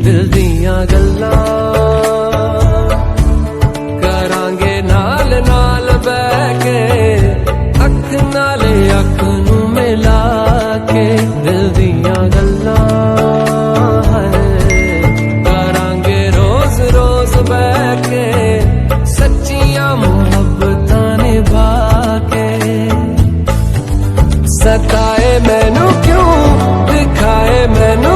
दिल दियां गल्लां करांगे नाल नाल बैठ के अख नाले अख नू मिला के दिल दियां गल्लां करांगे रोज रोज बैठ के सच्चियां मुहब्बतां निभा के सताए मैनू क्यों दिखाए मैनू